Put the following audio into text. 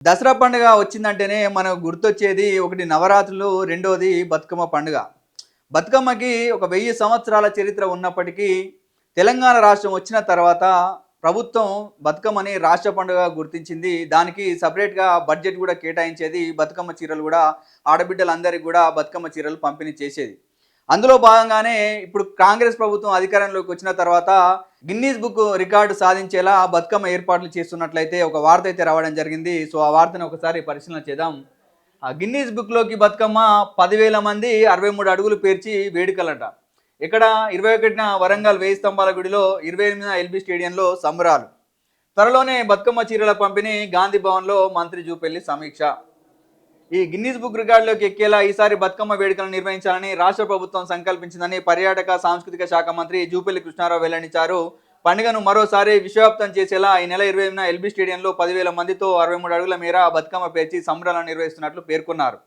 దసరా పండుగ వచ్చిందంటేనే మనకు గుర్తొచ్చేది ఒకటి నవరాత్రులు, రెండోది బతుకమ్మ పండుగ. బతుకమ్మకి ఒక 1000 సంవత్సరాల చరిత్ర ఉన్నప్పటికీ, తెలంగాణ రాష్ట్రం వచ్చిన తర్వాత ప్రభుత్వం బతుకమ్మని రాష్ట్ర పండుగగా గుర్తించింది. దానికి సెపరేట్‌గా బడ్జెట్ గూడా కేటాయించేది. బతుకమ్మ చీరలు గూడా ఆడబిడ్డలందరికి గూడా బతుకమ్మ చీరలు పంపిణీ చేసేది. అందులో భాగంగానే ఇప్పుడు కాంగ్రెస్ ప్రభుత్వం అధికారంలోకి వచ్చిన తర్వాత గిన్నీస్ బుక్ రికార్డు సాధించేలా బతుకమ్మ ఏర్పాట్లు చేస్తున్నట్లయితే ఒక వార్త అయితే రావడం జరిగింది. సో ఆ వార్తను ఒకసారి పరిశీలన చేద్దాం. ఆ గిన్నీస్ బుక్‌లోకి బతుకమ్మ 10,000 మంది 63 అడుగులు పేర్చి వేడుకలట. ఇక్కడ 21న వరంగల్ 1000 స్తంభాల గుడిలో, 28న ఎల్బీ స్టేడియంలో సంబరాలు. త్వరలోనే బతుకమ్మ చీరల పంపిణీ గాంధీ భవన్‌లో మంత్రి జూపల్లి సమీక్ష. ఈ గిన్నీస్ బుక్ రికార్డులోకి ఎక్కేలా ఈసారి బతుకమ్మ వేడుకలను నిర్వహించాలని రాష్ట్ర ప్రభుత్వం సంకల్పించిందని పర్యాటక సాంస్కృతిక శాఖ మంత్రి జూపల్లి కృష్ణారావు వెల్లడించారు. పండుగను మరోసారి విశ్వవ్యాప్తం చేసేలా ఈ నెల 28న ఎల్బీ స్టేడియంలో 10,000 మందితో 63 అడుగుల మేర బతుకమ్మ పేర్చి సంబరాలను నిర్వహిస్తున్నట్లు పేర్కొన్నారు.